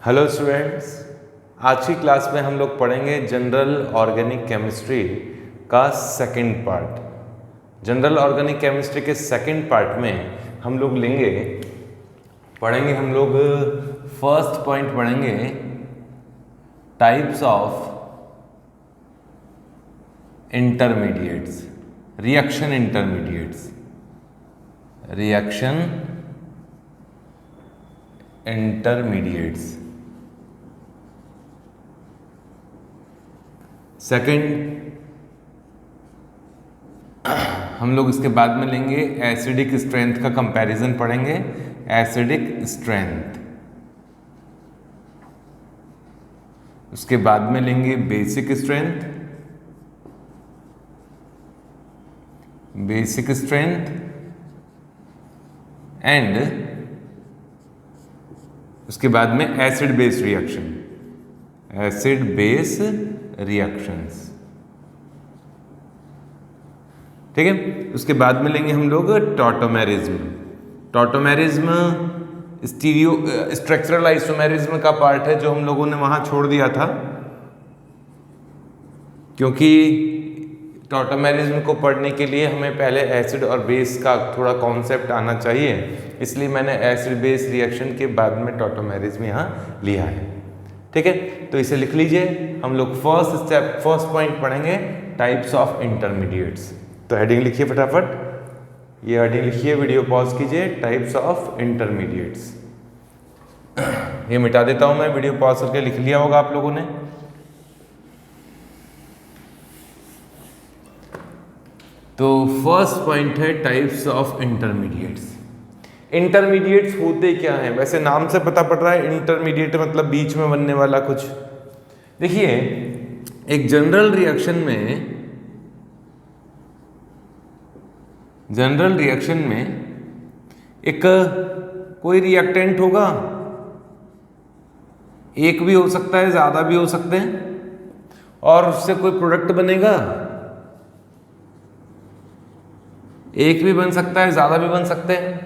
Hello students, आज की class में हम लोग पढ़ेंगे जनरल ऑर्गेनिक केमिस्ट्री का second part. General organic chemistry के सेकंड पार्ट में हम लोग पढ़ेंगे हम लोग फर्स्ट पॉइंट पढ़ेंगे types of intermediates, reaction intermediates, reaction intermediates. Second हम लोग इसके बाद में लेंगे एसिडिक स्ट्रेंथ का कंपैरिजन पढ़ेंगे, एसिडिक स्ट्रेंथ। उसके बाद में लेंगे basic strength, basic strength and उसके बाद में acid base reaction, acid base reactions. ठीक है, उसके बाद में लेंगे हम लोग टॉटोमेरिज्म। टॉटोमेरिज्म स्ट्रक्चरल आइसोमेरिज्म का पार्ट है जो हम लोगों ने वहां छोड़ दिया था, क्योंकि टॉटोमेरिज्म को पढ़ने के लिए हमें पहले एसिड और बेस का थोड़ा कॉन्सेप्ट आना चाहिए, इसलिए मैंने एसिड बेस रिएक्शन के बाद में टॉटोमेरिज्म यहाँ लिया है। ठीक है, तो इसे लिख लीजिए। हम लोग फर्स्ट पॉइंट पढ़ेंगे टाइप्स ऑफ इंटरमीडिएट्स। तो हेडिंग लिखिए फटाफट, ये हेडिंग लिखिए, वीडियो पॉज कीजिए, टाइप्स ऑफ इंटरमीडिएट्स। ये मिटा देता हूं मैं, वीडियो पॉज करके लिख लिया होगा आप लोगों ने। तो फर्स्ट पॉइंट है टाइप्स ऑफ इंटरमीडिएट्स। इंटरमीडिएट्स होते क्या हैं? वैसे नाम से पता पड़ रहा है इंटरमीडिएट मतलब बीच में बनने वाला कुछ। देखिए, एक जनरल रिएक्शन में एक कोई रिएक्टेंट होगा, एक भी हो सकता है, ज्यादा भी हो सकते हैं, और उससे कोई प्रोडक्ट बनेगा, एक भी बन सकता है, ज्यादा भी बन सकते हैं।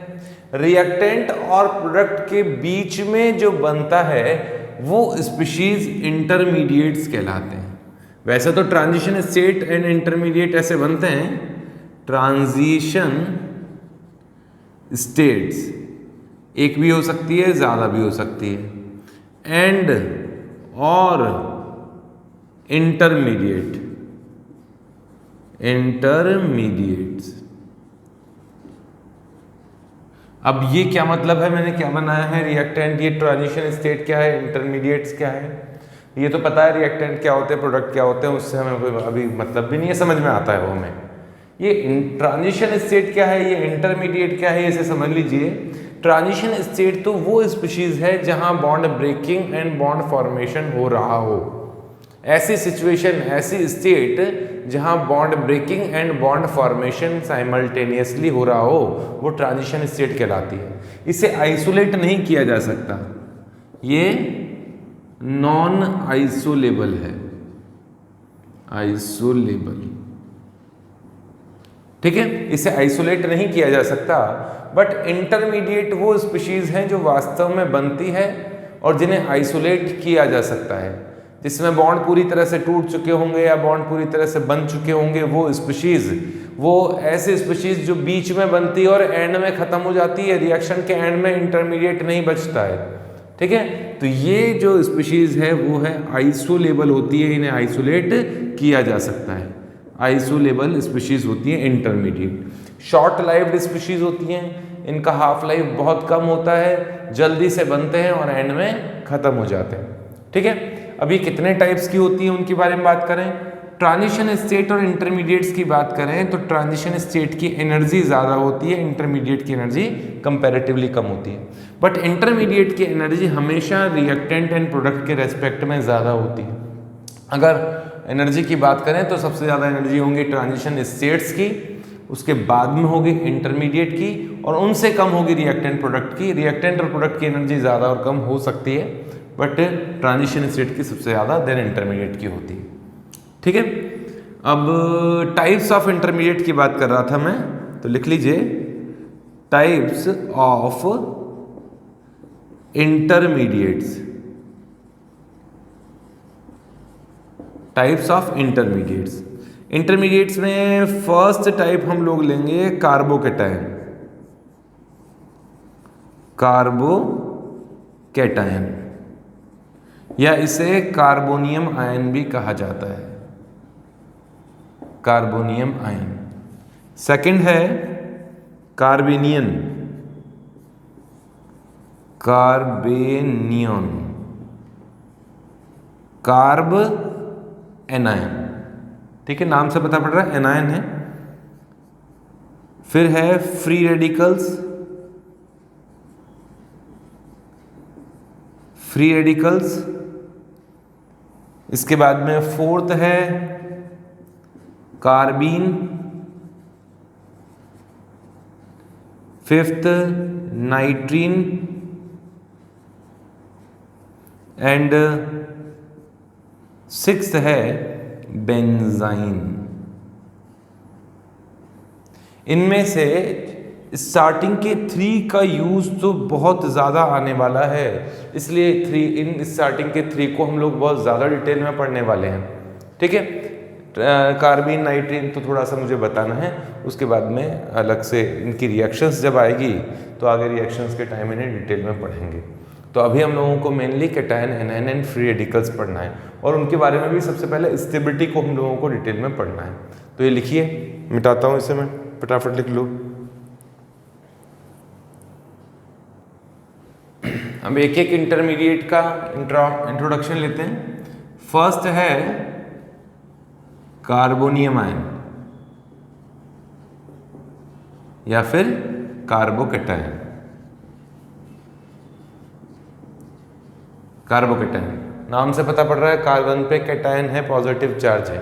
रिएक्टेंट और प्रोडक्ट के बीच में जो बनता है वो स्पीशीज इंटरमीडिएट्स कहलाते हैं। वैसे तो ट्रांजिशन स्टेट एंड इंटरमीडिएट ऐसे बनते हैं, ट्रांजिशन स्टेट्स एक भी हो सकती है, ज्यादा भी हो सकती है, एंड और इंटरमीडिएट्स। अब ये क्या मतलब है, मैंने क्या बनाया है, रिएक्टेंट, ये ट्रांजिशन स्टेट क्या है, इंटरमीडिएट्स क्या है, ये तो पता है रिएक्टेंट क्या होते हैं, प्रोडक्ट क्या होते हैं, उससे हमें अभी मतलब भी नहीं है, समझ में आता है वो हमें। ये ट्रांजिशन स्टेट क्या है, ये इंटरमीडिएट क्या है, इसे समझ लीजिए। ट्रांजिशन स्टेट तो वो स्पीशीज है जहां bond breaking and bond formation हो रहा हो। ऐसी सिचुएशन, ऐसी स्टेट जहां bond breaking and bond formation simultaneously हो रहा हो, वो ट्रांजिशन स्टेट कहलाती है। इसे आइसोलेट नहीं किया जा सकता, ये नॉन आइसोलेबल है, आइसोलेबल। ठीक है, इसे आइसोलेट नहीं किया जा सकता। बट इंटरमीडिएट वो स्पीशीज हैं जो वास्तव में बनती है और जिन्हें आइसोलेट किया जा सकता है, जिसमें बॉन्ड पूरी तरह से टूट चुके होंगे या बॉन्ड पूरी तरह से बन चुके होंगे। वो स्पीशीज, वो ऐसे स्पीशीज जो बीच में बनती है और एंड में खत्म हो जाती है, रिएक्शन के एंड में इंटरमीडिएट नहीं बचता है। ठीक है, तो ये जो स्पीशीज है वो है आइसोलेबल होती है, इन्हें आइसोलेट किया जा सकता है, आइसोलेबल स्पीशीज होती है इंटरमीडिएट। शॉर्ट लाइव्ड स्पीशीज होती हैं, इनका हाफ लाइफ बहुत कम होता है, जल्दी से बनते हैं और एंड में खत्म हो जाते हैं। ठीक है, अभी कितने टाइप्स की होती है उनके बारे में बात करें। ट्रांजिशन स्टेट और इंटरमीडिएट्स की बात करें तो ट्रांजिशन स्टेट की एनर्जी ज़्यादा होती है, इंटरमीडिएट की एनर्जी कंपैरेटिवली कम होती है। बट इंटरमीडिएट की एनर्जी हमेशा रिएक्टेंट एंड प्रोडक्ट के रेस्पेक्ट में ज़्यादा होती है। अगर एनर्जी की बात करें तो सबसे ज़्यादा एनर्जी होंगी ट्रांजिशन स्टेट्स की, उसके बाद में होगी इंटरमीडिएट की, और उनसे कम होगी रिएक्टेंट प्रोडक्ट की। रिएक्टेंट और प्रोडक्ट की एनर्जी ज़्यादा और कम हो सकती है, बट ट्रांजिशन स्टेट की सबसे ज़्यादा देन इंटरमीडिएट की होती है। ठीक है, अब टाइप्स ऑफ इंटरमीडिएट की बात कर रहा था मैं, तो लिख लीजिए types of intermediates. Types of intermediates. Intermediates में फर्स्ट टाइप हम लोग लेंगे कार्बोकैटायन। कार्बोकैटायन या इसे कार्बोनियम आयन भी कहा जाता है, कार्बोनियम आयन। सेकंड है कार्बेनियन, कार्बेनियन, कार्ब एनायन, ठीक है, नाम से पता पड़ रहा है एनायन है। फिर है फ्री रेडिकल्स, फ्री रेडिकल्स। इसके बाद में फोर्थ है कार्बीन, फिफ्थ नाइट्रीन एंड सिक्स्थ है बेंजाइन। इनमें से स्टार्टिंग के 3 का यूज तो बहुत ज़्यादा आने वाला है, इसलिए इन स्टार्टिंग के 3 को हम लोग बहुत ज़्यादा डिटेल में पढ़ने वाले हैं, ठीक है। कार्बीन नाइट्रीन तो थोड़ा सा मुझे बताना है, उसके बाद में अलग से इनकी रिएक्शंस जब आएगी तो आगे रिएक्शंस के टाइम इन्हें डिटेल में पढ़ेंगे। तो अभी हम लोगों को mainly cation, anion and free radicals पढ़ना है, और उनके बारे में भी सबसे पहले स्टेबिलिटी को हम लोगों को डिटेल में पढ़ना है। तो ये लिखिए, मिटाता हूँ इसे, मैं फटाफट लिख लूँ। अब एक एक इंटरमीडिएट का इंट्रोडक्शन लेते हैं। फर्स्ट है कार्बोनियम आयन या फिर कार्बोकैटायन। कार्बोकैटायन नाम से पता पड़ रहा है कार्बन पे कैटायन है, पॉजिटिव चार्ज है।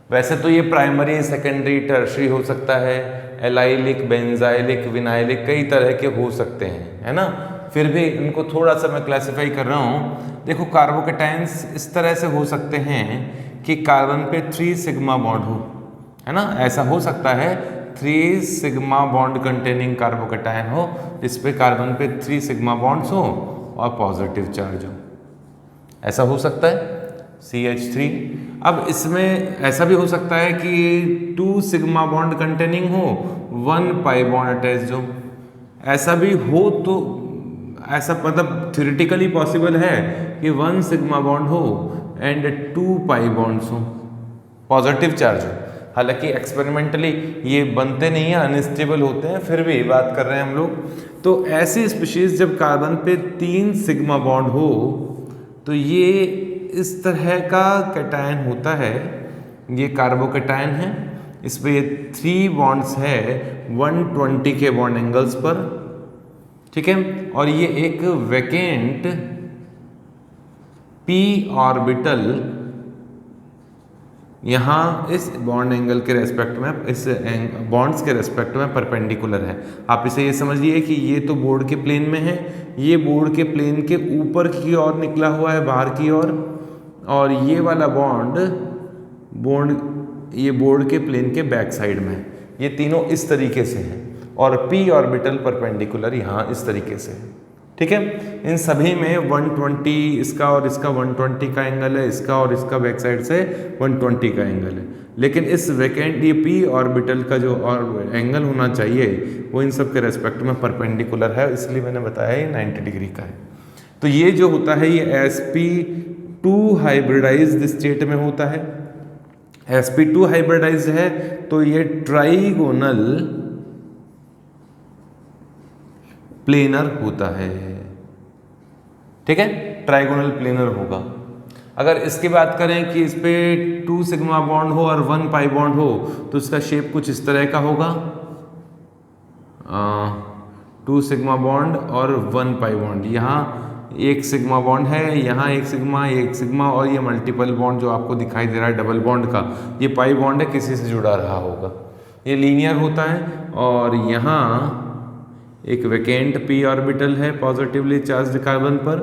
वैसे तो ये प्राइमरी, सेकेंडरी, टर्शरी हो सकता है, एलाइलिक, बेंजाइलिक, विनाइलिक, कई तरह के हो सकते हैं, है ना। फिर भी इनको थोड़ा सा मैं क्लासिफाई कर रहा हूँ। देखो कार्बोकैटायंस इस तरह से हो सकते हैं कि कार्बन पे 3 सिग्मा बॉन्ड हो, है ना, ऐसा हो सकता है 3 सिग्मा बॉन्ड कंटेनिंग कार्बोकैटायन हो, जिस पे कार्बन पे 3 सिग्मा बॉन्ड्स हो और पॉजिटिव चार्ज हो, ऐसा हो सकता है CH3। अब इसमें ऐसा भी हो सकता है कि 2 सिग्मा बॉन्ड कंटेनिंग हो, 1 पाई बॉन्ड अटैच्ड हो, ऐसा भी हो। तो ऐसा मतलब थ्योरेटिकली पॉसिबल है कि 1 सिग्मा बॉन्ड हो एंड 2 पाई बॉन्ड्स हो, पॉजिटिव चार्ज हो। हालांकि एक्सपेरिमेंटली ये बनते नहीं है, अनस्टेबल होते हैं, फिर भी बात कर रहे हैं हम लोग। तो ऐसी स्पीशीज जब कार्बन पे 3 सिग्मा बॉन्ड हो तो ये इस तरह का कैटायन होता है, ये कार्बोकैटायन है। इस पे ये 3 बॉन्ड्स है 120 के बॉन्ड एंगल्स पर, ठीक है, और ये एक वैकेंट p ऑर्बिटल यहाँ इस बॉन्ड एंगल के रेस्पेक्ट में, इस बॉन्ड्स के रेस्पेक्ट में परपेंडिकुलर है। आप इसे ये समझिए कि ये तो बोर्ड के प्लेन में है, ये बोर्ड के प्लेन के ऊपर की ओर निकला हुआ है, बाहर की ओर, और ये वाला बॉन्ड ये बोर्ड के प्लेन के बैक साइड में है। ये तीनों इस तरीके से हैं और p ऑर्बिटल परपेंडिकुलर यहाँ इस तरीके से है, ठीक है। इन सभी में 120 इसका और इसका 120 का एंगल है, इसका और इसका बैक साइड से 120 का एंगल है। लेकिन इस वैकेंट ये p ऑर्बिटल का जो और एंगल होना चाहिए वो इन सब के रेस्पेक्ट में परपेंडिकुलर है, इसलिए मैंने बताया ये 90 डिग्री का है। तो ये जो होता है ये sp2 हाइब्रिडाइज्ड स्टेट में होता है। sp2 हाइब्रिडाइज्ड है तो ये ट्राइगोनल प्लेनर होता है, ठीक है, ट्राइगोनल प्लेनर होगा। अगर इसकी बात करें कि इस पे 2 सिग्मा बॉन्ड हो और 1 पाई बॉन्ड हो तो इसका शेप कुछ इस तरह का होगा, 2 सिग्मा बॉन्ड और 1 पाई बॉन्ड। यहाँ 1 सिग्मा बॉन्ड है, यहाँ 1 सिग्मा और ये मल्टीपल बॉन्ड जो आपको दिखाई दे रहा है डबल बॉन्ड का, ये पाई बॉन्ड है, किसी से जुड़ा रहा होगा, ये लीनियर होता है। और यहाँ एक वैकेंट p ऑर्बिटल है पॉजिटिवली चार्ज्ड कार्बन पर,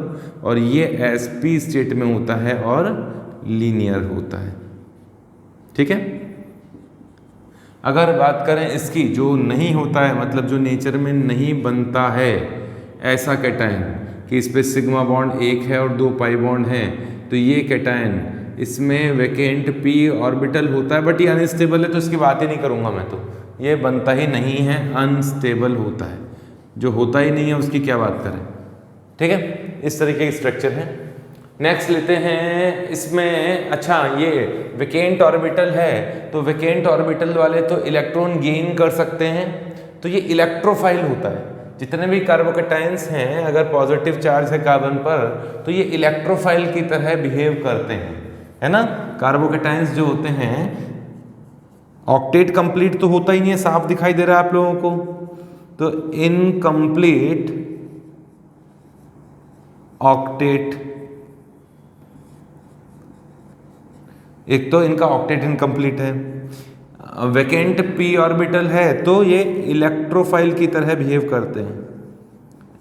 और ये sp स्टेट में होता है और लीनियर होता है, ठीक है। अगर बात करें इसकी जो नहीं होता है, मतलब जो नेचर में नहीं बनता है ऐसा कैटायन कि इस पे सिग्मा बॉन्ड 1 है और 2 पाई बॉन्ड है, तो ये कैटायन इसमें वैकेंट p ऑर्बिटल होता है, बट ये अनस्टेबल है तो इसकी बात ही नहीं करूँगा मैं, तो ये बनता ही नहीं है, अनस्टेबल होता है, जो होता ही नहीं है उसकी क्या बात करें। ठीक है, इस तरीके के स्ट्रक्चर है। नेक्स्ट लेते हैं इसमें, अच्छा ये वैकेंट ऑर्बिटल है, तो वैकेंट ऑर्बिटल वाले तो इलेक्ट्रॉन गेन कर सकते हैं, तो ये इलेक्ट्रोफाइल होता है। जितने भी कार्बोकेटाइंस हैं, अगर पॉजिटिव चार्ज है कार्बन पर तो ये इलेक्ट्रोफाइल की तरह बिहेव करते हैं, है ना। कार्बोकेटाइंस जो होते हैं, ऑक्टेट कंप्लीट तो होता ही नहीं है, साफ दिखाई दे रहा है आप लोगों को, तो इनकम्प्लीट ऑक्टेट, एक तो इनका ऑक्टेट इनकम्प्लीट है। वैकेंट p ऑर्बिटल है तो ये इलेक्ट्रोफाइल की तरह बिहेव करते हैं।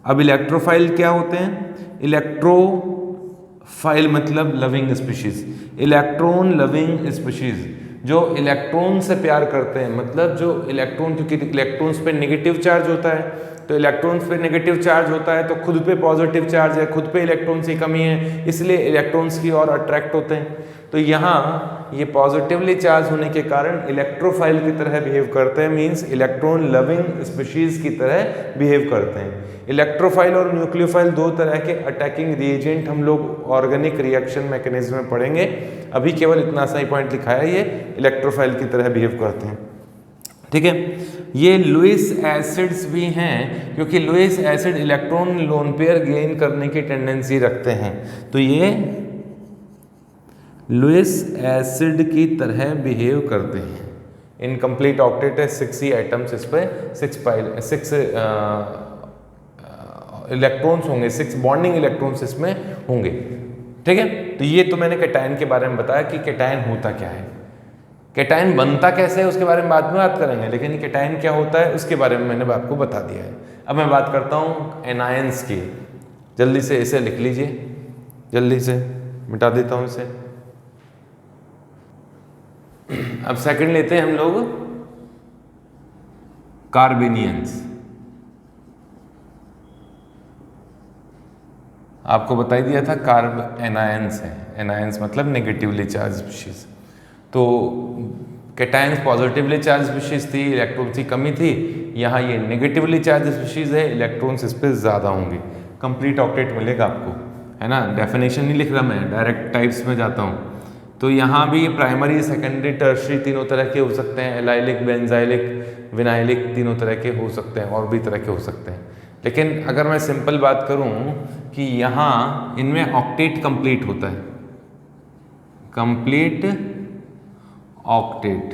अब इलेक्ट्रोफाइल क्या होते हैं? इलेक्ट्रोफाइल मतलब loving species, electron loving species, जो इलेक्ट्रॉन से प्यार करते हैं, मतलब जो इलेक्ट्रॉन, क्योंकि इलेक्ट्रॉन्स पे नेगेटिव चार्ज होता है, तो इलेक्ट्रॉन्स पे नेगेटिव चार्ज होता है तो खुद पे पॉजिटिव चार्ज है, खुद पे इलेक्ट्रॉन्स की कमी है, इसलिए इलेक्ट्रॉन्स की ओर अट्रैक्ट होते हैं। तो यहाँ ये पॉजिटिवली चार्ज होने के कारण इलेक्ट्रोफाइल की तरह बिहेव करते हैं, मींस इलेक्ट्रॉन लविंग स्पीशीज की तरह बिहेव करते हैं। इलेक्ट्रोफाइल और न्यूक्लियोफाइल दो तरह के अटैकिंग रिएजेंट हम लोग ऑर्गेनिक रिएक्शन मैकेनिज्म में पढ़ेंगे, अभी केवल इतना सा ही पॉइंट लिखा है, ये इलेक्ट्रोफाइल की तरह बिहेव करते हैं। ठीक है, ये लुईस एसिड्स भी हैं, क्योंकि Lewis acid electron lone pair gain करने की टेंडेंसी रखते हैं, तो ये लुईस एसिड की तरह बिहेव करते हैं। इनकम्प्लीट ऑक्टेट है, 6 ही एटम्स, इस पर 6 इलेक्ट्रॉन्स होंगे, 6 बॉन्डिंग इलेक्ट्रॉन्स इसमें होंगे। ठीक है, तो ये तो मैंने कैटायन के बारे में बताया कि कैटायन होता क्या है, कैटायन बनता कैसे है उसके बारे में बाद में बात करेंगे, लेकिन कैटायन क्या होता है उसके बारे में मैंने आपको बता दिया है। अब मैं बात करता हूँ एनायंस की, जल्दी से इसे लिख लीजिए, जल्दी से मिटा देता हूँ इसे। अब सेकंड लेते हैं हम लोग कार्बेनियंस। आपको बता ही दिया था कार्ब एनायंस है, एनायंस मतलब नेगेटिवली चार्ज स्पीशीज। तो कैटायंस पॉजिटिवली चार्ज स्पीशीज थी, इलेक्ट्रॉन्स की कमी थी, यहाँ ये नेगेटिवली चार्ज स्पीशीज है, इलेक्ट्रॉन्स इस पर ज़्यादा होंगे। कंप्लीट ऑक्टेट मिलेगा आपको, है ना, डेफिनेशन नहीं लिख रहा मैं, डायरेक्ट टाइप्स में जाता हूँ। तो यहाँ भी प्राइमरी, सेकेंडरी, टर्शरी तीनों तरह के हो सकते हैं, एलाइलिक, बेंजाइलिक, विनाइलिक तीनों तरह के हो सकते हैं, और भी तरह के हो सकते हैं। लेकिन अगर मैं सिंपल बात करूँ कि यहाँ इनमें ऑक्टेट कंप्लीट होता है, कंप्लीट ऑक्टेट,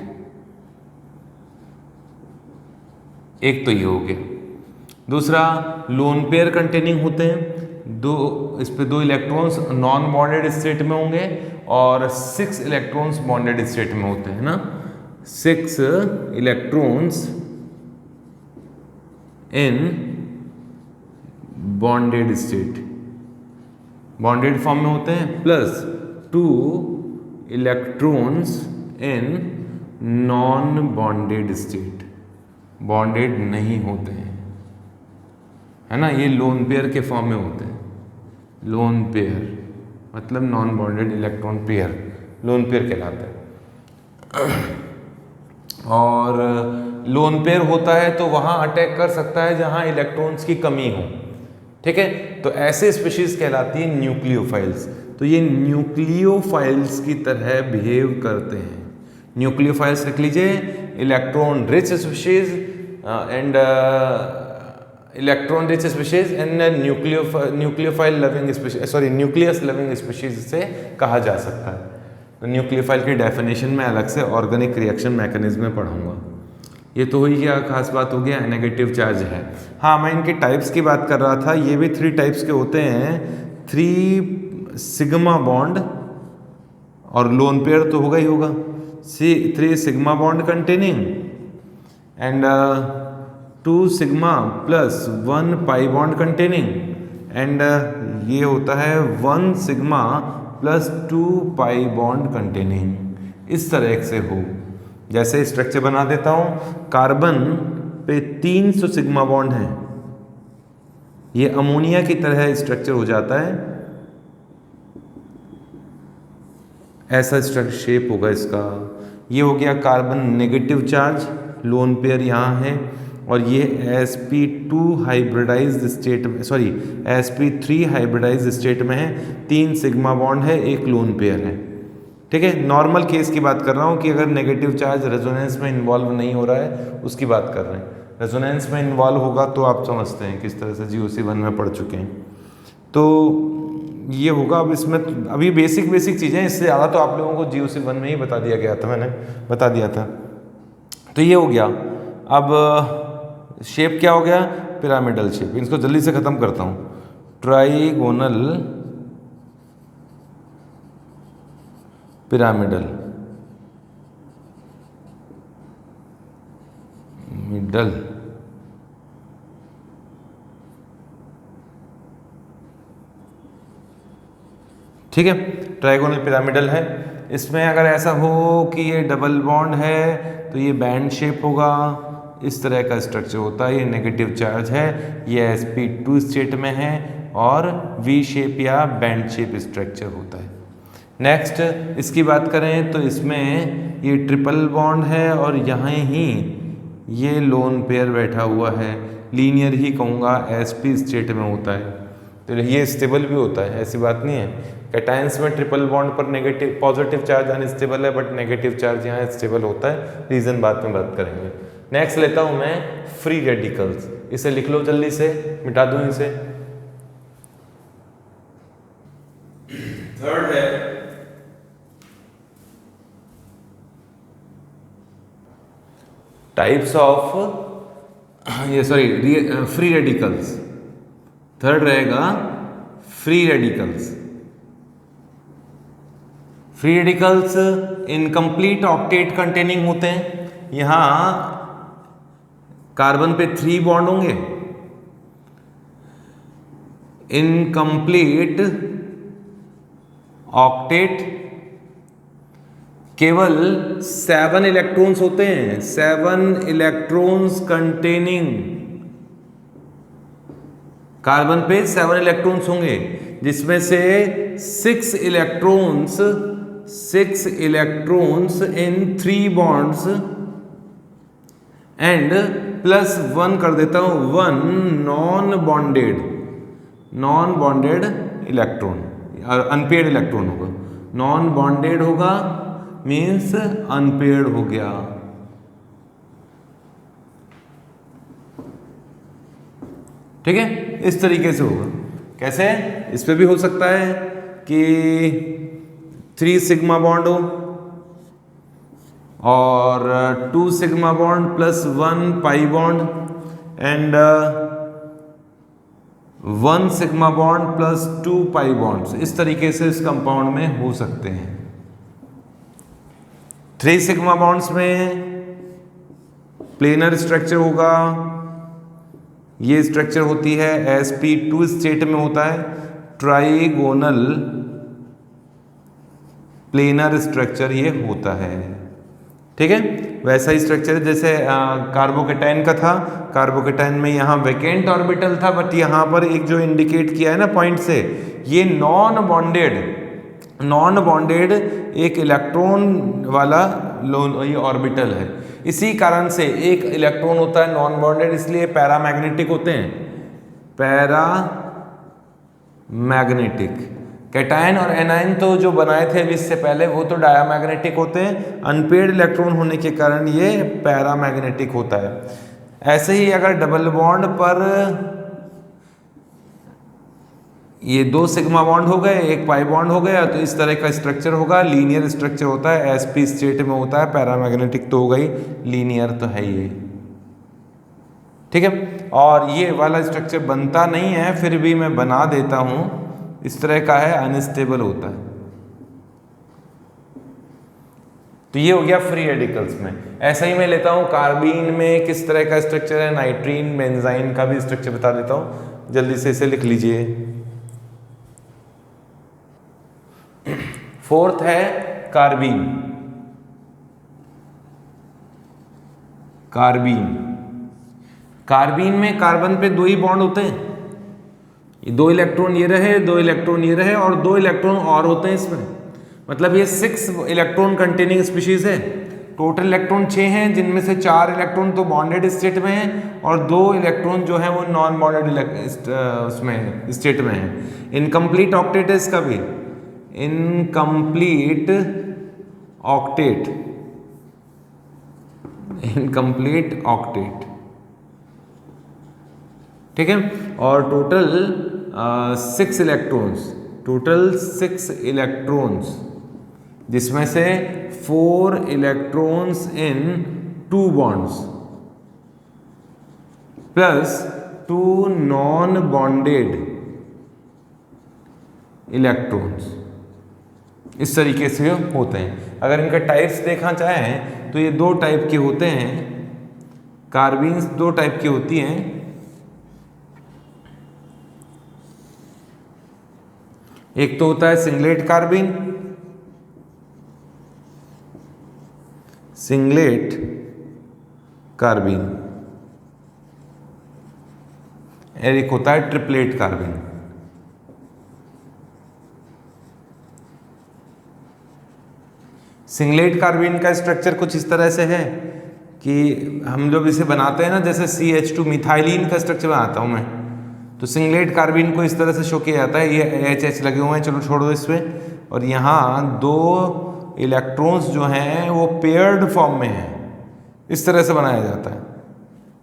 एक तो ये हो गया। दूसरा लोन पेयर कंटेनिंग होते हैं, इस पे 2 इलेक्ट्रॉन्स नॉन बॉन्डेड स्टेट में होंगे और 6 इलेक्ट्रॉन्स बॉन्डेड स्टेट में होते हैं ना, 6 electrons in bonded state, bonded form में होते हैं, plus 2 electrons in non bonded state, bonded नहीं होते हैं, है ना, ये लोन पेयर के फॉर्म में होते हैं। लोन पेयर मतलब non bonded electron pair, lone pair कहलाता है। और लोन पेयर होता है तो वहाँ अटैक कर सकता है जहाँ इलेक्ट्रॉन्स की कमी हो। ठीक है, तो ऐसे स्पीशीज कहलाती है न्यूक्लियोफाइल्स। तो ये न्यूक्लियोफाइल्स की तरह बिहेव करते हैं। न्यूक्लियोफाइल्स लिख लीजिए, electron rich species and electron rich species and nucleophile loving species, sorry nucleus loving species से कहा जा सकता है। तो न्यूक्लियोफाइल की डेफिनेशन में अलग से ऑर्गेनिक रिएक्शन मैकेनिज्म में पढ़ाऊंगा। ये तो हुई क्या खास बात हो गया, नेगेटिव चार्ज है। हाँ, मैं इनके टाइप्स की बात कर रहा था, ये भी 3 टाइप्स के होते हैं, 3 सिग्मा बॉन्ड, और लोन पेयर तो होगा ही होगा, 3 sigma bond containing and 2 sigma plus 1 pi bond containing, and ये होता है 1 sigma plus 2 pi bond containing. इस तरह से हो, जैसे स्ट्रक्चर बना देता हूँ, कार्बन पे 300 सिग्मा बॉन्ड है, ये अमोनिया की तरह स्ट्रक्चर हो जाता है, ऐसा स्ट्रक्चर शेप होगा इसका। ये हो गया carbon negative charge, lone pair यहाँ है, और ये sp2 हाइब्रिडाइज्ड स्टेट में, सॉरी sp3 हाइब्रिडाइज्ड स्टेट में है। 3 सिग्मा बॉन्ड है, एक लोन पेयर है। ठीक है, नॉर्मल केस की बात कर रहा हूँ कि अगर नेगेटिव चार्ज रेजोनेंस में इन्वॉल्व नहीं हो रहा है उसकी बात कर रहे हैं। रेजोनेंस में इन्वॉल्व होगा तो आप समझते हैं किस तरह से GOC1 में पढ़ चुके हैं। तो ये होगा। अब इसमें अभी बेसिक चीज़ें, इससे ज़्यादा तो आप लोगों को GOC1 में ही बता दिया गया था, मैंने बता दिया था। तो ये हो गया। अब शेप क्या हो गया? Pyramidal shape. इसको जल्दी से ख़त्म करता हूँ। ट्राइगोनल पिरामिडल मिडल ठीक है, ट्राइगोनल पिरामिडल है। इसमें अगर ऐसा हो कि ये डबल बॉन्ड है तो ये बैंड शेप होगा, इस तरह का स्ट्रक्चर होता है। ये नेगेटिव चार्ज है, ये sp2 स्टेट में है, और V शेप या बैंड शेप स्ट्रक्चर होता है। नेक्स्ट इसकी बात करें तो इसमें ये ट्रिपल बॉन्ड है और यहाँ ही ये लोन पेयर बैठा हुआ है। लीनियर ही कहूँगा, sp स्टेट में होता है, तो ये स्टेबल भी होता है, ऐसी बात नहीं है। कैटायंस में ट्रिपल बॉन्ड पर नेगेटिव पॉजिटिव चार्ज अनस्टेबल है, बट नेगेटिव चार्ज यहाँ स्टेबल होता है। रीज़न बाद में बात करेंगे। नेक्स्ट लेता हूँ मैं फ्री रेडिकल्स। इसे लिख लो जल्दी से, मिटा दूँ इसे। थर्ड है types of free radicals. Third रहेगा free radicals. Free radicals incomplete octet containing होते हैं। यहां कार्बन पे 3 बॉन्ड होंगे। इनकम्प्लीट ऑक्टेट केवल 7 इलेक्ट्रॉन्स होते हैं। 7 इलेक्ट्रॉन्स कंटेनिंग, कार्बन पे 7 इलेक्ट्रॉन्स होंगे, जिसमें से 6 electrons in 3 bonds and plus 1 कर देता हूं 1 non bonded electron, unpaired electron होगा। नॉन बॉन्डेड होगा मीन्स अनपेयर्ड हो गया। ठीक है, इस तरीके से होगा। कैसे? इस पे भी हो सकता है कि 3 सिग्मा बॉन्ड हो और 2 sigma bond plus 1 pi bond and 1 sigma bond plus 2 pi bonds. इस तरीके से इस कंपाउंड में हो सकते हैं। 3 सिग्मा बॉन्ड्स में प्लेनर स्ट्रक्चर होगा। ये स्ट्रक्चर होती है sp2 स्टेट में होता है। ट्राइगोनल प्लेनर स्ट्रक्चर ये होता है। ठीक है, वैसा ही स्ट्रक्चर जैसे कार्बोकेटाइन का था। कार्बोकेटाइन में यहाँ वैकेंट ऑर्बिटल था, बट यहाँ पर एक जो इंडिकेट किया है ना पॉइंट से, ये नॉन बॉन्डेड एक इलेक्ट्रॉन वाला ये ऑर्बिटल है। इसी कारण से एक इलेक्ट्रॉन होता है नॉन बॉन्डेड, इसलिए पैरामैग्नेटिक होते हैं। पैरामैग्नेटिक कैटायन और एनायन तो जो बनाए थे इससे पहले, वो तो डायामैग्नेटिक होते हैं। अनपेयर्ड इलेक्ट्रॉन होने के कारण ये पैरामैग्नेटिक होता है। ऐसे ही अगर डबल बॉन्ड पर ये 2 सिग्मा बॉन्ड हो गए, 1 पाई बॉन्ड हो गया, तो इस तरह का स्ट्रक्चर होगा। लीनियर स्ट्रक्चर होता है, sp स्टेट में होता है। पैरामैग्नेटिक तो हो गई, लीनियर तो है ये। ठीक है, और ये वाला स्ट्रक्चर बनता नहीं है, फिर भी मैं बना देता हूं। इस तरह का है, अनस्टेबल होता है। तो ये हो गया फ्री रेडिकल्स में। ऐसा ही मैं लेता हूं कार्बीन में किस तरह का स्ट्रक्चर है, नाइट्रीन बेंजाइन का भी स्ट्रक्चर बता देता हूं। जल्दी से इसे लिख लीजिए। फोर्थ है कार्बीन। कार्बीन में कार्बन पे 2 ही बॉन्ड होते हैं। 2 इलेक्ट्रॉन ये रहे, 2 इलेक्ट्रॉन ये रहे, और 2 इलेक्ट्रॉन और होते हैं इसमें। मतलब ये 6 इलेक्ट्रॉन कंटेनिंग स्पीशीज है। टोटल इलेक्ट्रॉन 6 हैं, जिनमें से 4 इलेक्ट्रॉन तो बॉन्डेड स्टेट में हैं और 2 इलेक्ट्रॉन जो है वो नॉन बॉन्डेड उसमें स्टेट में है। इनकम्प्लीट ऑक्टेट है इसका भी, इनकम्प्लीट ऑक्टेट, इनकम्प्लीट ऑक्टेट, ठीक है। और टोटल 6 इलेक्ट्रॉन्स, टोटल 6 इलेक्ट्रॉन्स, जिसमें से 4 electrons in 2 bonds plus 2 non bonded electrons, इस तरीके से होते हैं। अगर इनका टाइप्स देखा जाए तो ये 2 टाइप के होते हैं, कार्बीन्स 2 टाइप की होती हैं। एक तो होता है सिंगलेट कार्बीन, सिंगलेट कार्बीन, और एक होता है ट्रिपलेट कार्बीन। सिंगलेट कार्बीन का स्ट्रक्चर कुछ इस तरह से है कि हम जब इसे बनाते हैं ना, जैसे CH2 मिथाइलिन का स्ट्रक्चर बनाता हूं मैं, तो सिंगलेट कार्बीन को इस तरह से शो किया जाता है। ये HH लगे हुए हैं, चलो छोड़ो इसमें, और यहाँ 2 इलेक्ट्रॉन्स जो हैं वो पेयर्ड फॉर्म में हैं, इस तरह से बनाया जाता है,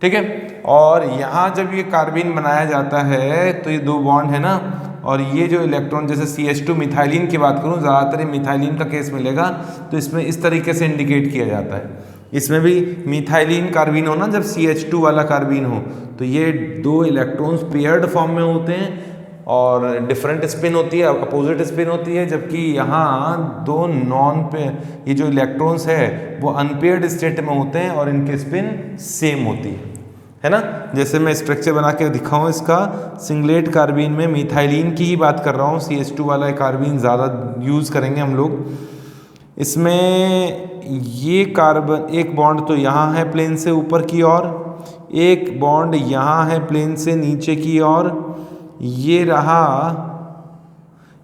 ठीक है। और यहाँ जब ये कार्बीन बनाया जाता है तो ये 2 बॉन्ड है ना, और ये जो इलेक्ट्रॉन, जैसे CH2 मिथाइलिन की बात करूँ, ज़्यादातर मिथाइलिन का केस मिलेगा, तो इसमें इस तरीके से इंडिकेट किया जाता है। इसमें भी मिथाइलिन कार्बीन हो ना, जब CH2 वाला कार्बीन हो, तो ये 2 इलेक्ट्रॉन्स पेयर्ड फॉर्म में होते हैं और डिफरेंट स्पिन होती है, अपोजिट स्पिन होती है, जबकि यहाँ 2 नॉन पे, ये जो इलेक्ट्रॉन्स है वो अनपेयर्ड स्टेट में होते हैं और इनकी स्पिन सेम होती है ना। जैसे मैं स्ट्रक्चर बना के दिखाऊं इसका, सिंगलेट कार्बीन में मिथाइलिन की ही बात कर रहा हूँ, CH2 वाला कार्बीन ज़्यादा यूज़ करेंगे हम लोग। इसमें ये कार्बन, एक बॉन्ड तो यहाँ है प्लेन से ऊपर की ओर, एक बॉन्ड यहाँ है प्लेन से नीचे की ओर, ये रहा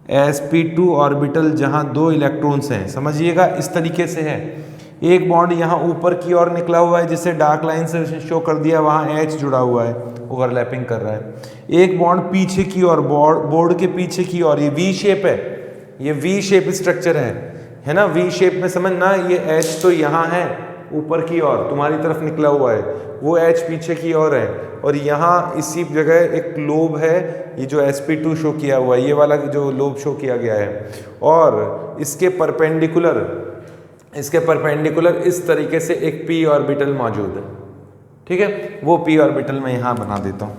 sp2 ऑर्बिटल जहाँ 2 इलेक्ट्रॉन्स हैं, समझिएगा इस तरीके से है। एक बॉन्ड यहाँ ऊपर की ओर निकला हुआ है, जिसे डार्क लाइन से शो कर दिया, वहाँ H जुड़ा हुआ है, ओवरलैपिंग कर रहा है। एक बॉन्ड पीछे की ओर, बोर्ड के पीछे की ओर, ये V शेप है, ये V शेप स्ट्रक्चर है ना, V शेप में समझना, ये H तो यहाँ है ऊपर की ओर तुम्हारी तरफ निकला हुआ है, वो H पीछे की ओर है, और यहाँ इसी जगह एक लोब है, ये जो sp2 शो किया हुआ है, ये वाला जो लोब शो किया गया है, और इसके परपेंडिकुलर इस तरीके से एक p ऑर्बिटल मौजूद है, ठीक है। वो p ऑर्बिटल मैं यहाँ बना देता हूँ,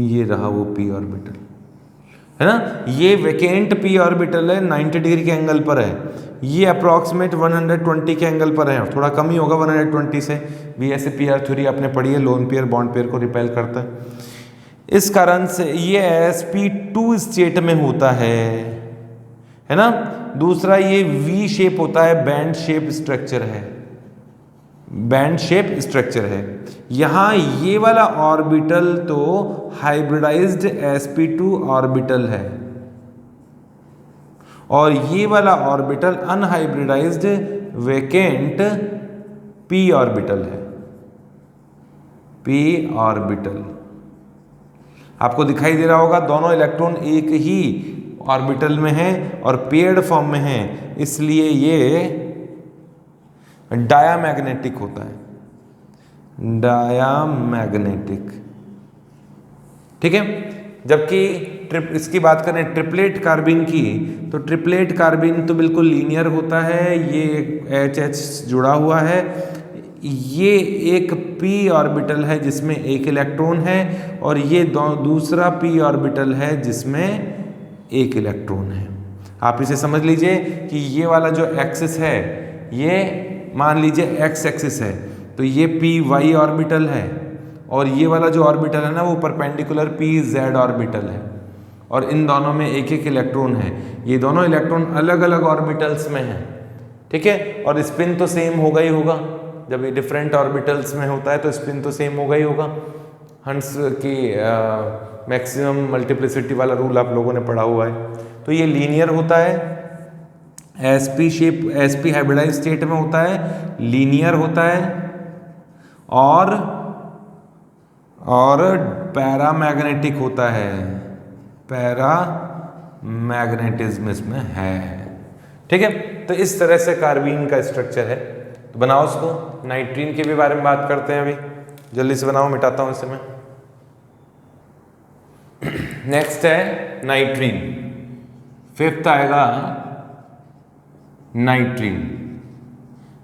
ये रहा वो p ऑर्बिटल, है ना। ये वेकेंट p ऑर्बिटल है, 90 डिग्री के एंगल पर है, ये अप्रॉक्सीमेट 120 के एंगल पर है, थोड़ा कम ही होगा 120 से भी। ऐसे पीआर थ्योरी आपने पढ़ी है, लोन पेयर बॉन्ड पेयर को रिपेल करता है। इस कारण से ये sp2 स्टेट में होता है ना। दूसरा ये V शेप होता है, बैंड शेप स्ट्रक्चर है, बैंड शेप स्ट्रक्चर है। यहाँ ये वाला ऑर्बिटल तो हाइब्रिडाइज्ड sp2 ऑर्बिटल है, और ये वाला orbital unhybridised vacant p orbital है, p ऑर्बिटल। आपको दिखाई दे रहा होगा, दोनों इलेक्ट्रॉन एक ही ऑर्बिटल में हैं और पेयर्ड फॉर्म में हैं, इसलिए ये डायामैग्नेटिक होता है, डायामैग्नेटिक, ठीक है। जबकि इसकी बात करें ट्रिपलेट कार्बिन की, तो ट्रिपलेट कार्बिन तो बिल्कुल लीनियर होता है, ये HH जुड़ा हुआ है, ये एक p ऑर्बिटल है जिसमें एक इलेक्ट्रॉन है, और ये दूसरा p ऑर्बिटल है जिसमें एक इलेक्ट्रॉन है। आप इसे समझ लीजिए कि ये वाला जो एक्सिस है, ये मान लीजिए x एक्सिस है, तो ये py ऑर्बिटल है, और ये वाला जो ऑर्बिटल है ना, वो परपेंडिकुलर pz ऑर्बिटल है, और इन दोनों में एक एक इलेक्ट्रॉन है। ये दोनों इलेक्ट्रॉन अलग अलग ऑर्बिटल्स में हैं, ठीक है। और स्पिन तो सेम होगा ही होगा, जब ये डिफरेंट ऑर्बिटल्स में होता है तो स्पिन तो सेम होगा ही होगा। हंस की मैक्सिमम मल्टीप्लिसिटी वाला रूल आप लोगों ने पढ़ा हुआ है। तो ये लीनियर होता है, sp shape, sp hybridise state में होता है, लीनियर होता है और पैरामैग्नेटिक होता है, पैरामैग्नेटिज्म इसमें है। ठीक है, तो इस तरह से कार्बीन का स्ट्रक्चर है। तो बनाओ उसको। नाइट्रीन के भी बारे में बात करते हैं अभी, जल्दी से बनाओ, मिटाता हूं इसे मैं। नेक्स्ट है नाइट्रीन, फिफ्थ आएगा नाइट्रीन।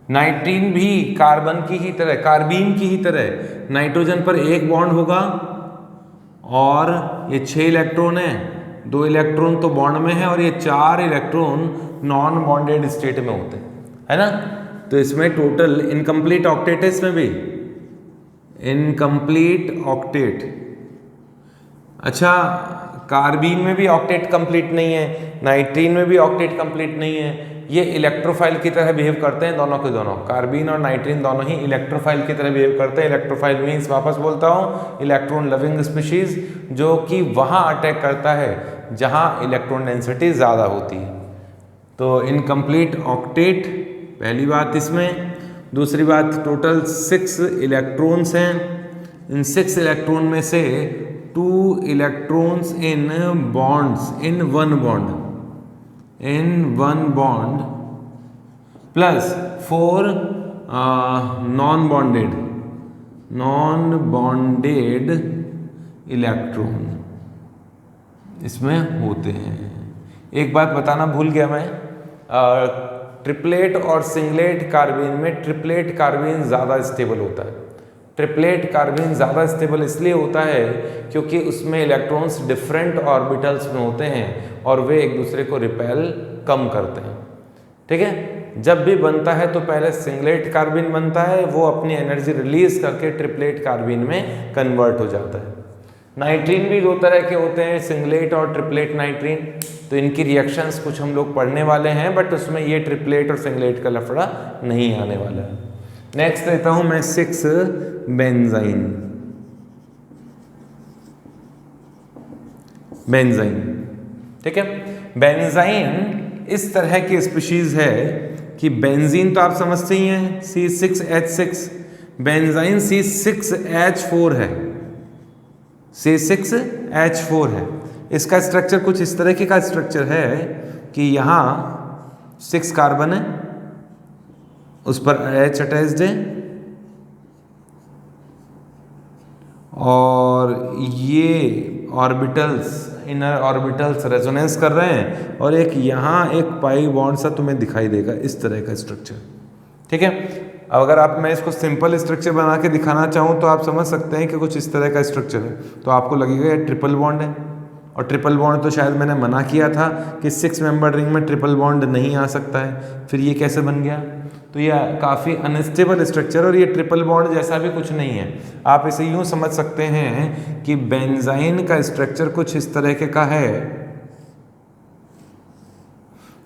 नाइट्रीन भी कार्बन की ही तरह, कार्बीन की ही तरह नाइट्रोजन पर एक बॉन्ड होगा और ये 6 इलेक्ट्रॉन है, 2 इलेक्ट्रॉन तो बॉन्ड में है और ये 4 इलेक्ट्रॉन नॉन बॉन्डेड स्टेट में होते हैं, है ना। तो इसमें टोटल इनकम्प्लीट ऑक्टेट है, इसमें भी इनकम्प्लीट ऑक्टेट। अच्छा, कार्बीन में भी ऑक्टेट कंप्लीट नहीं है, नाइट्रीन में भी ऑक्टेट कंप्लीट नहीं है। ये इलेक्ट्रोफाइल की तरह बिहेव करते हैं दोनों के दोनों, कार्बीन और नाइट्रीन दोनों ही इलेक्ट्रोफाइल की तरह बिहेव करते हैं। इलेक्ट्रोफाइल मीन्स, वापस बोलता हूँ, इलेक्ट्रॉन लविंग स्पीशीज, जो कि वहाँ अटैक करता है जहाँ इलेक्ट्रॉन डेंसिटी ज़्यादा होती है। तो इनकम्प्लीट ऑक्टेट पहली बात इसमें। दूसरी बात, टोटल 6 इलेक्ट्रॉन्स हैं। इन 6 इलेक्ट्रॉन में से 2 electrons in bonds, in one bond plus 4 non bonded electron इसमें होते हैं। एक बात बताना भूल गया मैं, ट्रिपलेट और सिंगलेट कार्बीन में ट्रिपलेट कार्बीन ज़्यादा स्टेबल होता है। ट्रिपलेट कार्बीन ज़्यादा स्टेबल इसलिए होता है क्योंकि उसमें इलेक्ट्रॉन्स डिफरेंट ऑर्बिटल्स में होते हैं और वे एक दूसरे को रिपेल कम करते हैं। ठीक है, जब भी बनता है तो पहले सिंगलेट कार्बीन बनता है, वो अपनी एनर्जी रिलीज करके ट्रिपलेट कार्बीन में कन्वर्ट हो जाता है। नाइट्रीन भी 2 तरह के होते हैं, सिंगलेट और ट्रिपलेट नाइट्रीन। तो इनकी रिएक्शंस कुछ हम लोग पढ़ने वाले हैं, बट उसमें ये ट्रिपलेट और सिंगलेट का लफड़ा नहीं आने वाला है। नेक्स्ट लेता हूं मैं 6 बेंजाइन। ठीक है, बेंजाइन इस तरह की स्पीशीज है कि बेंजीन तो आप समझते ही हैं, C6H6, बेंजाइन C6H4 है, C6H4 है। इसका स्ट्रक्चर कुछ इस तरह का स्ट्रक्चर है कि यहाँ 6 कार्बन है, उस पर H अटैच्ड है और ये ऑर्बिटल्स, इनर ऑर्बिटल्स रेजोनेंस कर रहे हैं और एक यहाँ एक पाई बॉन्ड सा तुम्हें दिखाई देगा, इस तरह का स्ट्रक्चर। ठीक है, अब अगर आप, मैं इसको सिंपल स्ट्रक्चर बना के दिखाना चाहूँ तो आप समझ सकते हैं कि कुछ इस तरह का स्ट्रक्चर है। तो आपको लगेगा ये ट्रिपल बॉन्ड है, और ट्रिपल बॉन्ड तो शायद मैंने मना किया था कि 6 मेंबर रिंग में ट्रिपल बॉन्ड नहीं आ सकता है, फिर ये कैसे बन गया। तो ये काफ़ी अनस्टेबल स्ट्रक्चर, और ये ट्रिपल बॉन्ड जैसा भी कुछ नहीं है। आप इसे यूँ समझ सकते हैं कि बेंजाइन का स्ट्रक्चर कुछ इस तरह के का है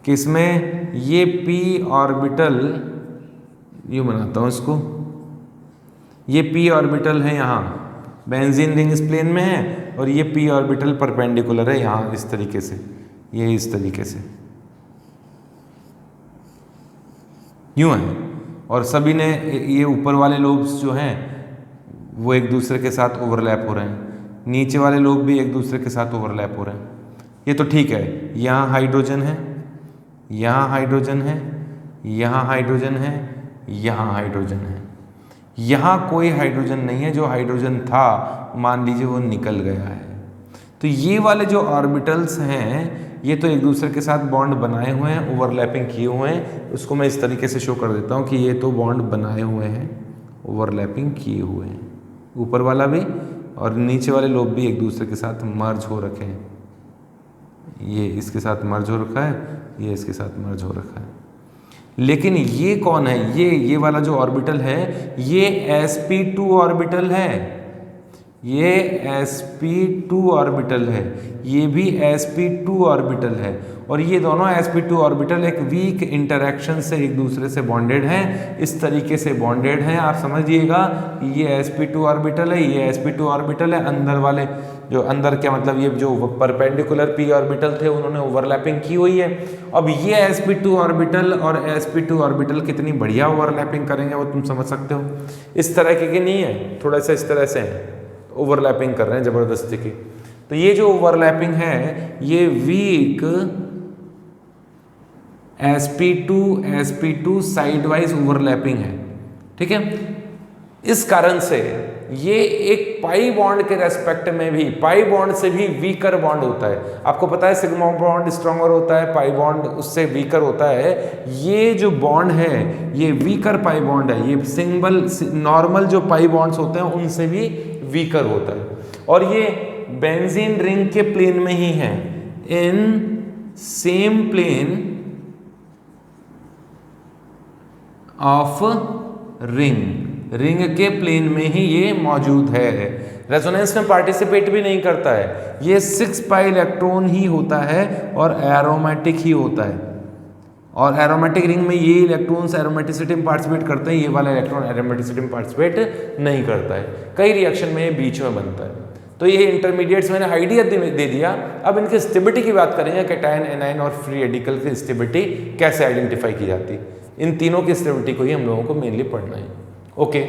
कि इसमें ये p ऑर्बिटल, यूँ बनाता हूँ इसको, ये p ऑर्बिटल है यहाँ, बेंजीन रिंग इस प्लेन में है और ये p ऑर्बिटल परपेंडिकुलर है यहाँ इस तरीके से, ये इस तरीके से यूँ है। और सभी ने, ये ऊपर वाले लोब्स जो हैं वो एक दूसरे के साथ ओवरलैप हो रहे हैं, नीचे वाले लोब भी एक दूसरे के साथ ओवरलैप हो रहे हैं। ये तो ठीक है, यहाँ हाइड्रोजन है, यहाँ हाइड्रोजन है, यहाँ हाइड्रोजन है, यहाँ हाइड्रोजन है, यहाँ कोई हाइड्रोजन नहीं है। जो हाइड्रोजन था मान लीजिए वो निकल गया है। तो ये वाले जो ऑर्बिटल्स हैं ये तो एक दूसरे के साथ बॉन्ड बनाए हुए हैं, ओवरलैपिंग किए हुए हैं। उसको मैं इस तरीके से शो कर देता हूँ कि ये तो बॉन्ड बनाए हुए हैं, ओवरलैपिंग किए हुए हैं, ऊपर वाला भी और नीचे वाले लोग भी एक दूसरे के साथ मर्ज हो रखे हैं। ये इसके साथ मर्ज हो रखा है, ये इसके साथ मर्ज हो रखा है। लेकिन ये कौन है, ये वाला जो ऑर्बिटल है ये sp2 ऑर्बिटल है। ये sp2 ऑर्बिटल है, ये भी sp2 ऑर्बिटल है, और ये दोनों sp2 ऑर्बिटल एक वीक इंटरेक्शन से एक दूसरे से बॉन्डेड हैं, इस तरीके से बॉन्डेड हैं। आप समझिएगा ये sp2 ऑर्बिटल है, ये sp2 ऑर्बिटल है, अंदर वाले जो अंदर क्या मतलब ये जो परपेंडिकुलर p ऑर्बिटल थे उन्होंने ओवरलैपिंग की हुई है। अब ये sp2 ऑर्बिटल और sp2 ऑर्बिटल कितनी बढ़िया ओवरलैपिंग करेंगे वो तुम समझ सकते हो। इस तरह के नहीं है, थोड़ा सा इस तरह से है, ओवरलैपिंग कर रहे हैं जबरदस्ती की। तो ये जो ओवरलैपिंग है ये week sp2 side wise overlapping है, ठीक है। इस कारण से ये एक पाई बॉन्ड के रेस्पेक्ट में भी, पाई बॉन्ड से भी वीकर बॉन्ड होता है। आपको पता है सिग्मा बॉन्ड स्ट्रॉन्गर होता है, पाई बॉन्ड उससे वीकर होता है। ये जो बॉन्ड है ये वीकर पाई बॉन्ड है, ये सिंबल नॉर्मल जो पाई बॉन्ड्स होते हैं उनसे भी वीकर होता है, और ये बेंजीन रिंग के प्लेन में ही है, in same plane of ring के प्लेन में ही ये मौजूद है। रेजोनेंस में पार्टिसिपेट भी नहीं करता है, ये 6 पाई इलेक्ट्रॉन ही होता है और एरोमेटिक ही होता है, और एरोमेटिक रिंग में ये इलेक्ट्रॉन्स एरोमेटिसिटी में पार्टिसिपेट करते हैं, ये वाला इलेक्ट्रॉन एरोमेटिसिटी में पार्टिसिपेट नहीं करता है। कई रिएक्शन में ये बीच में बनता है। तो ये इंटरमीडिएट्स मैंने आइडिया दे दिया। अब इनकी स्टेबिलिटी की बात करेंगे, कैटायन, एनायन और फ्री रेडिकल की स्टेबिलिटी कैसे आइडेंटिफाई की जाती है। इन तीनों की स्टेबिलिटी को ही हम लोगों को मेनली पढ़ना है। ओके।